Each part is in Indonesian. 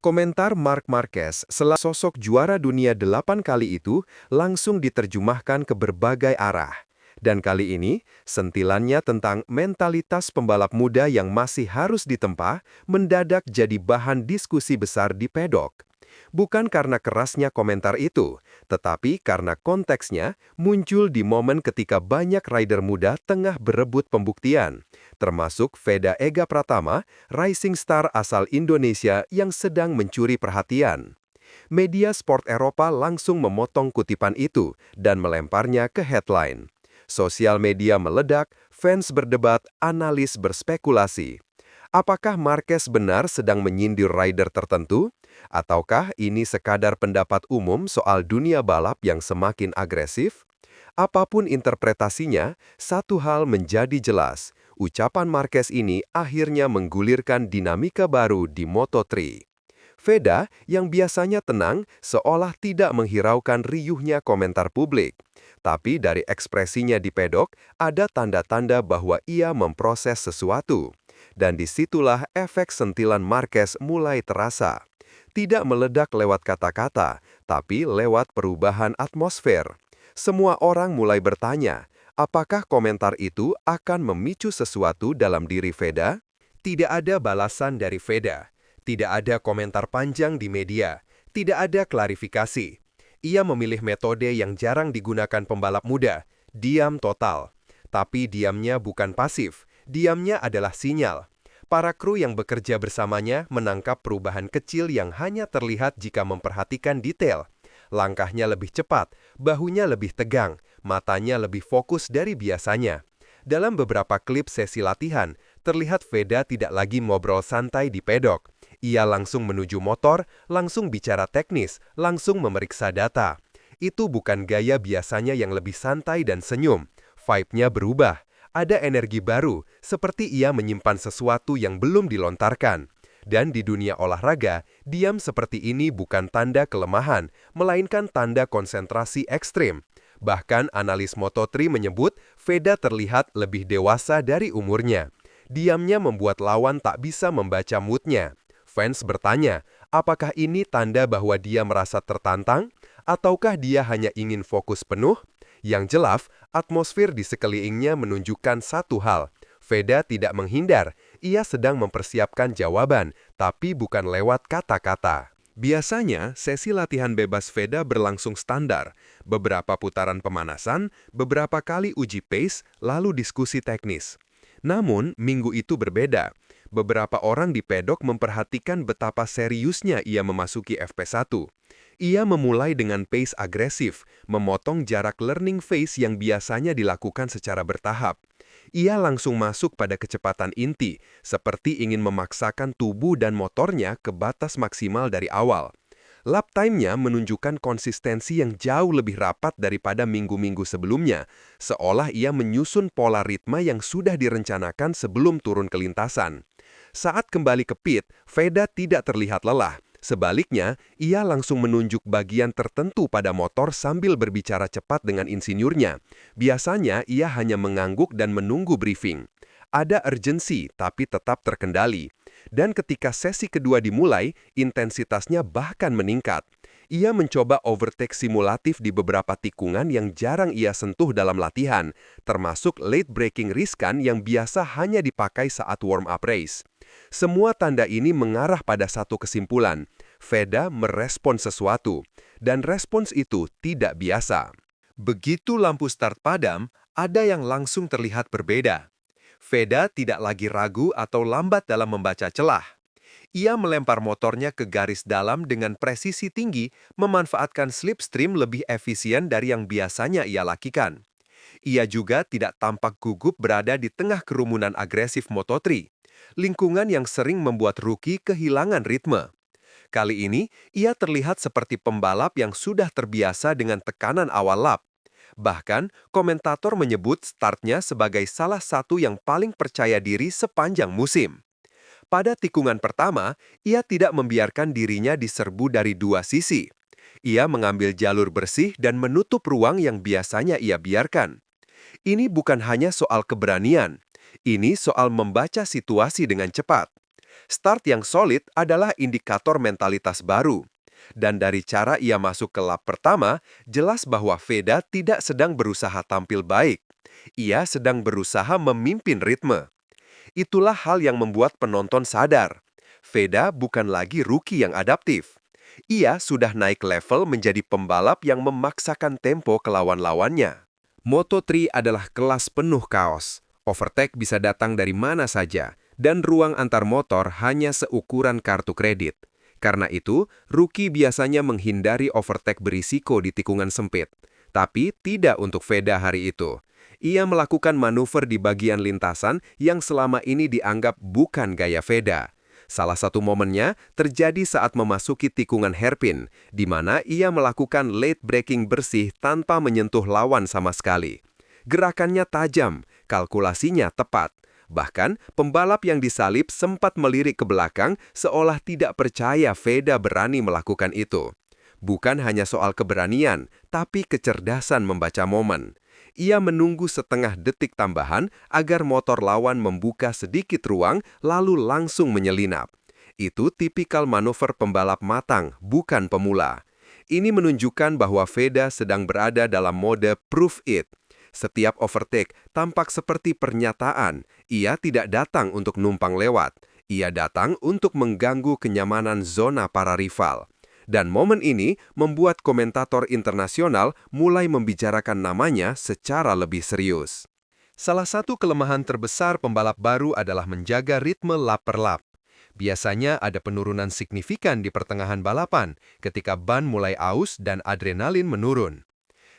Komentar Marc Marquez selaku sosok juara dunia 8 kali itu langsung diterjemahkan ke berbagai arah. Dan kali ini, sentilannya tentang mentalitas pembalap muda yang masih harus ditempa mendadak jadi bahan diskusi besar di pedok. Bukan karena kerasnya komentar itu, tetapi karena konteksnya muncul di momen ketika banyak rider muda tengah berebut pembuktian, termasuk Veda Ega Pratama, rising star asal Indonesia yang sedang mencuri perhatian. Media sport Eropa langsung memotong kutipan itu dan melemparnya ke headline. Sosial media meledak, fans berdebat, analis berspekulasi. Apakah Marquez benar sedang menyindir rider tertentu? Ataukah ini sekadar pendapat umum soal dunia balap yang semakin agresif? Apapun interpretasinya, satu hal menjadi jelas. Ucapan Marquez ini akhirnya menggulirkan dinamika baru di Moto3. Veda, yang biasanya tenang, seolah tidak menghiraukan riuhnya komentar publik. Tapi dari ekspresinya di pedok, ada tanda-tanda bahwa ia memproses sesuatu. Dan disitulah efek sentilan Marquez mulai terasa. Tidak meledak lewat kata-kata, tapi lewat perubahan atmosfer. Semua orang mulai bertanya, apakah komentar itu akan memicu sesuatu dalam diri Veda? Tidak ada balasan dari Veda. Tidak ada komentar panjang di media. Tidak ada klarifikasi. Ia memilih metode yang jarang digunakan pembalap muda, diam total. Tapi diamnya bukan pasif, diamnya adalah sinyal. Para kru yang bekerja bersamanya menangkap perubahan kecil yang hanya terlihat jika memperhatikan detail. Langkahnya lebih cepat, bahunya lebih tegang, matanya lebih fokus dari biasanya. Dalam beberapa klip sesi latihan, terlihat Veda tidak lagi ngobrol santai di pedok. Ia langsung menuju motor, langsung bicara teknis, langsung memeriksa data. Itu bukan gaya biasanya yang lebih santai dan senyum. Vibe-nya berubah. Ada energi baru, seperti ia menyimpan sesuatu yang belum dilontarkan. Dan di dunia olahraga, diam seperti ini bukan tanda kelemahan, melainkan tanda konsentrasi ekstrim. Bahkan analis Moto3 menyebut Veda terlihat lebih dewasa dari umurnya. Diamnya membuat lawan tak bisa membaca mood-nya. Fans bertanya, apakah ini tanda bahwa dia merasa tertantang? Ataukah dia hanya ingin fokus penuh? Yang jelas, atmosfer di sekelilingnya menunjukkan satu hal. Veda tidak menghindar, ia sedang mempersiapkan jawaban, tapi bukan lewat kata-kata. Biasanya, sesi latihan bebas Veda berlangsung standar. Beberapa putaran pemanasan, beberapa kali uji pace, lalu diskusi teknis. Namun, minggu itu berbeda. Beberapa orang di pedok memperhatikan betapa seriusnya ia memasuki FP1. Ia memulai dengan pace agresif, memotong jarak learning phase yang biasanya dilakukan secara bertahap. Ia langsung masuk pada kecepatan inti, seperti ingin memaksakan tubuh dan motornya ke batas maksimal dari awal. Lap time-nya menunjukkan konsistensi yang jauh lebih rapat daripada minggu-minggu sebelumnya, seolah ia menyusun pola ritme yang sudah direncanakan sebelum turun ke lintasan. Saat kembali ke pit, Veda tidak terlihat lelah. Sebaliknya, ia langsung menunjuk bagian tertentu pada motor sambil berbicara cepat dengan insinyurnya. Biasanya, ia hanya mengangguk dan menunggu briefing. Ada urgensi, tapi tetap terkendali. Dan ketika sesi kedua dimulai, intensitasnya bahkan meningkat. Ia mencoba overtake simulatif di beberapa tikungan yang jarang ia sentuh dalam latihan, termasuk late braking riskan yang biasa hanya dipakai saat warm-up race. Semua tanda ini mengarah pada satu kesimpulan. Veda merespon sesuatu, dan respons itu tidak biasa. Begitu lampu start padam, ada yang langsung terlihat berbeda. Veda tidak lagi ragu atau lambat dalam membaca celah. Ia melempar motornya ke garis dalam dengan presisi tinggi, memanfaatkan slipstream lebih efisien dari yang biasanya ia lakukan. Ia juga tidak tampak gugup berada di tengah kerumunan agresif Moto3, lingkungan yang sering membuat rookie kehilangan ritme. Kali ini, ia terlihat seperti pembalap yang sudah terbiasa dengan tekanan awal lap. Bahkan, komentator menyebut startnya sebagai salah satu yang paling percaya diri sepanjang musim. Pada tikungan pertama, ia tidak membiarkan dirinya diserbu dari dua sisi. Ia mengambil jalur bersih dan menutup ruang yang biasanya ia biarkan. Ini bukan hanya soal keberanian. Ini soal membaca situasi dengan cepat. Start yang solid adalah indikator mentalitas baru. Dan dari cara ia masuk ke lap pertama, jelas bahwa Veda tidak sedang berusaha tampil baik. Ia sedang berusaha memimpin ritme. Itulah hal yang membuat penonton sadar. Veda bukan lagi rookie yang adaptif. Ia sudah naik level menjadi pembalap yang memaksakan tempo ke lawan-lawannya. Moto3 adalah kelas penuh kaos. Overtake bisa datang dari mana saja, dan ruang antar motor hanya seukuran kartu kredit. Karena itu, rookie biasanya menghindari overtake berisiko di tikungan sempit. Tapi tidak untuk Veda hari itu. Ia melakukan manuver di bagian lintasan yang selama ini dianggap bukan gaya Veda. Salah satu momennya terjadi saat memasuki tikungan hairpin, di mana ia melakukan late braking bersih tanpa menyentuh lawan sama sekali. Gerakannya tajam, kalkulasinya tepat. Bahkan, pembalap yang disalip sempat melirik ke belakang seolah tidak percaya Veda berani melakukan itu. Bukan hanya soal keberanian, tapi kecerdasan membaca momen. Ia menunggu setengah detik tambahan agar motor lawan membuka sedikit ruang lalu langsung menyelinap. Itu tipikal manuver pembalap matang, bukan pemula. Ini menunjukkan bahwa Veda sedang berada dalam mode prove it. Setiap overtake tampak seperti pernyataan, ia tidak datang untuk numpang lewat. Ia datang untuk mengganggu kenyamanan zona para rival. Dan momen ini membuat komentator internasional mulai membicarakan namanya secara lebih serius. Salah satu kelemahan terbesar pembalap baru adalah menjaga ritme lap per lap. Biasanya ada penurunan signifikan di pertengahan balapan ketika ban mulai aus dan adrenalin menurun.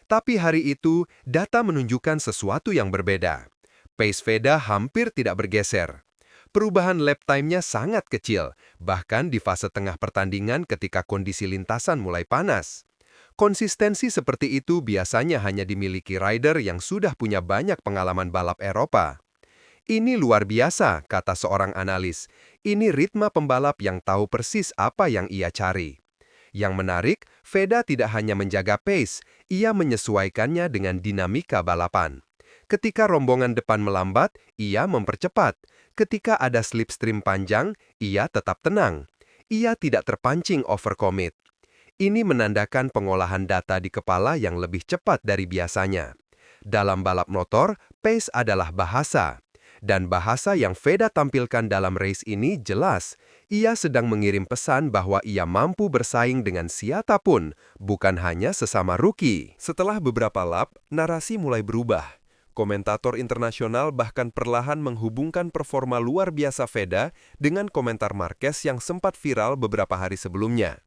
Tapi hari itu, data menunjukkan sesuatu yang berbeda. Pace Veda hampir tidak bergeser. Perubahan lap time-nya sangat kecil, bahkan di fase tengah pertandingan ketika kondisi lintasan mulai panas. Konsistensi seperti itu biasanya hanya dimiliki rider yang sudah punya banyak pengalaman balap Eropa. Ini luar biasa, kata seorang analis. Ini ritme pembalap yang tahu persis apa yang ia cari. Yang menarik, Veda tidak hanya menjaga pace, ia menyesuaikannya dengan dinamika balapan. Ketika rombongan depan melambat, ia mempercepat. Ketika ada slipstream panjang, ia tetap tenang. Ia tidak terpancing overcommit. Ini menandakan pengolahan data di kepala yang lebih cepat dari biasanya. Dalam balap motor, pace adalah bahasa. Dan bahasa yang Veda tampilkan dalam race ini jelas. Ia sedang mengirim pesan bahwa ia mampu bersaing dengan siapapun, bukan hanya sesama rookie. Setelah beberapa lap, narasi mulai berubah. Komentator internasional bahkan perlahan menghubungkan performa luar biasa Veda dengan komentar Marquez yang sempat viral beberapa hari sebelumnya.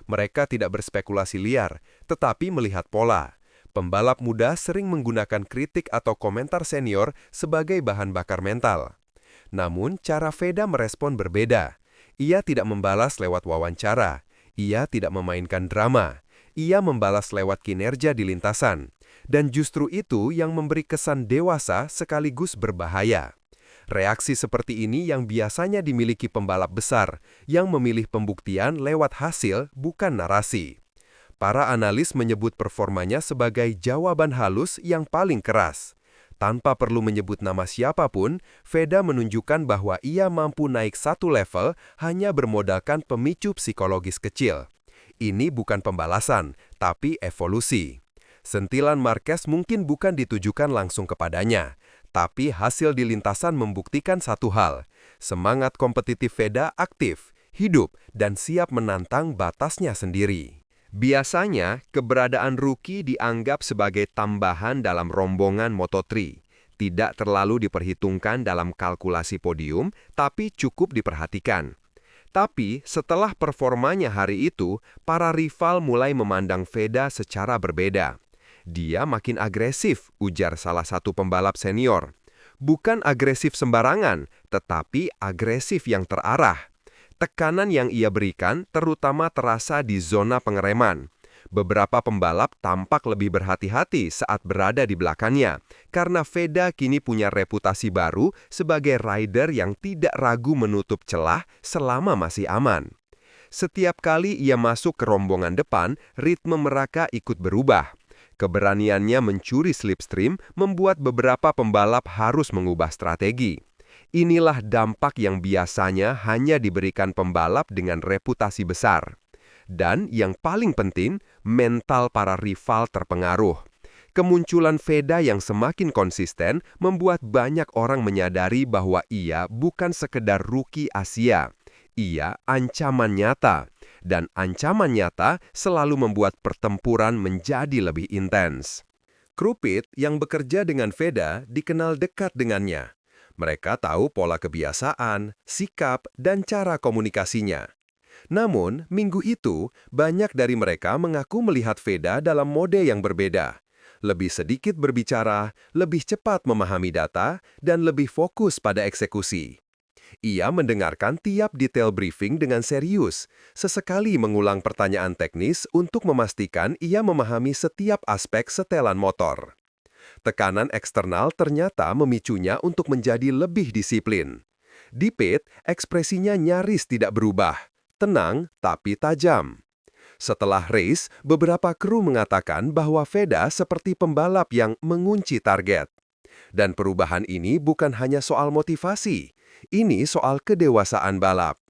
Mereka tidak berspekulasi liar, tetapi melihat pola. Pembalap muda sering menggunakan kritik atau komentar senior sebagai bahan bakar mental. Namun, cara Veda merespon berbeda. Ia tidak membalas lewat wawancara. Ia tidak memainkan drama. Ia membalas lewat kinerja di lintasan. Dan justru itu yang memberi kesan dewasa sekaligus berbahaya. Reaksi seperti ini yang biasanya dimiliki pembalap besar, yang memilih pembuktian lewat hasil bukan narasi. Para analis menyebut performanya sebagai jawaban halus yang paling keras. Tanpa perlu menyebut nama siapapun, Veda menunjukkan bahwa ia mampu naik satu level hanya bermodalkan pemicu psikologis kecil. Ini bukan pembalasan, tapi evolusi. Sentilan Marquez mungkin bukan ditujukan langsung kepadanya, tapi hasil di lintasan membuktikan satu hal. Semangat kompetitif Veda aktif, hidup, dan siap menantang batasnya sendiri. Biasanya, keberadaan rookie dianggap sebagai tambahan dalam rombongan Moto3. Tidak terlalu diperhitungkan dalam kalkulasi podium, tapi cukup diperhatikan. Tapi, setelah performanya hari itu, para rival mulai memandang Veda secara berbeda. Dia makin agresif, ujar salah satu pembalap senior. Bukan agresif sembarangan, tetapi agresif yang terarah. Tekanan yang ia berikan terutama terasa di zona pengereman. Beberapa pembalap tampak lebih berhati-hati saat berada di belakangnya, karena Veda kini punya reputasi baru sebagai rider yang tidak ragu menutup celah selama masih aman. Setiap kali ia masuk ke rombongan depan, ritme mereka ikut berubah. Keberaniannya mencuri slipstream membuat beberapa pembalap harus mengubah strategi. Inilah dampak yang biasanya hanya diberikan pembalap dengan reputasi besar. Dan yang paling penting, mental para rival terpengaruh. Kemunculan Veda yang semakin konsisten membuat banyak orang menyadari bahwa ia bukan sekedar rookie Asia. Ia ancaman nyata, dan ancaman nyata selalu membuat pertempuran menjadi lebih intens. Krupit yang bekerja dengan Veda dikenal dekat dengannya. Mereka tahu pola kebiasaan, sikap, dan cara komunikasinya. Namun, minggu itu, banyak dari mereka mengaku melihat Veda dalam mode yang berbeda. Lebih sedikit berbicara, lebih cepat memahami data, dan lebih fokus pada eksekusi. Ia mendengarkan tiap detail briefing dengan serius, sesekali mengulang pertanyaan teknis untuk memastikan ia memahami setiap aspek setelan motor. Tekanan eksternal ternyata memicunya untuk menjadi lebih disiplin. Di pit, ekspresinya nyaris tidak berubah, tenang tapi tajam. Setelah race, beberapa kru mengatakan bahwa Veda seperti pembalap yang mengunci target. Dan perubahan ini bukan hanya soal motivasi, ini soal kedewasaan balap.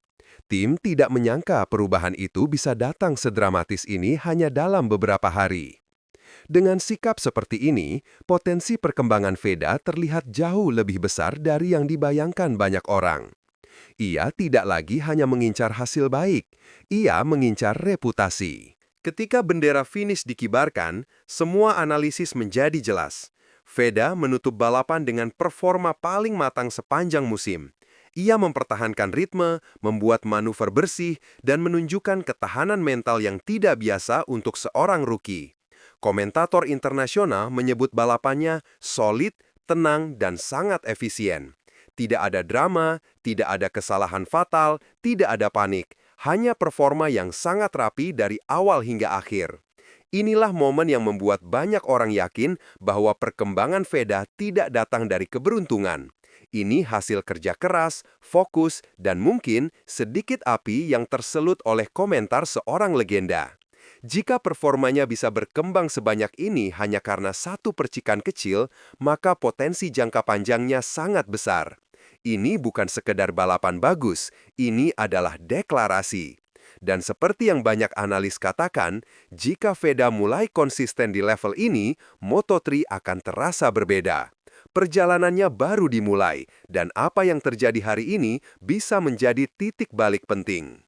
Tim tidak menyangka perubahan itu bisa datang sedramatis ini hanya dalam beberapa hari. Dengan sikap seperti ini, potensi perkembangan Veda terlihat jauh lebih besar dari yang dibayangkan banyak orang. Ia tidak lagi hanya mengincar hasil baik, ia mengincar reputasi. Ketika bendera finish dikibarkan, semua analisis menjadi jelas. Veda menutup balapan dengan performa paling matang sepanjang musim. Ia mempertahankan ritme, membuat manuver bersih, dan menunjukkan ketahanan mental yang tidak biasa untuk seorang rookie. Komentator internasional menyebut balapannya solid, tenang, dan sangat efisien. Tidak ada drama, tidak ada kesalahan fatal, tidak ada panik. Hanya performa yang sangat rapi dari awal hingga akhir. Inilah momen yang membuat banyak orang yakin bahwa perkembangan Veda tidak datang dari keberuntungan. Ini hasil kerja keras, fokus, dan mungkin sedikit api yang terselut oleh komentar seorang legenda. Jika performanya bisa berkembang sebanyak ini hanya karena satu percikan kecil, maka potensi jangka panjangnya sangat besar. Ini bukan sekedar balapan bagus, ini adalah deklarasi. Dan seperti yang banyak analis katakan, jika Veda mulai konsisten di level ini, Moto3 akan terasa berbeda. Perjalanannya baru dimulai, dan apa yang terjadi hari ini bisa menjadi titik balik penting.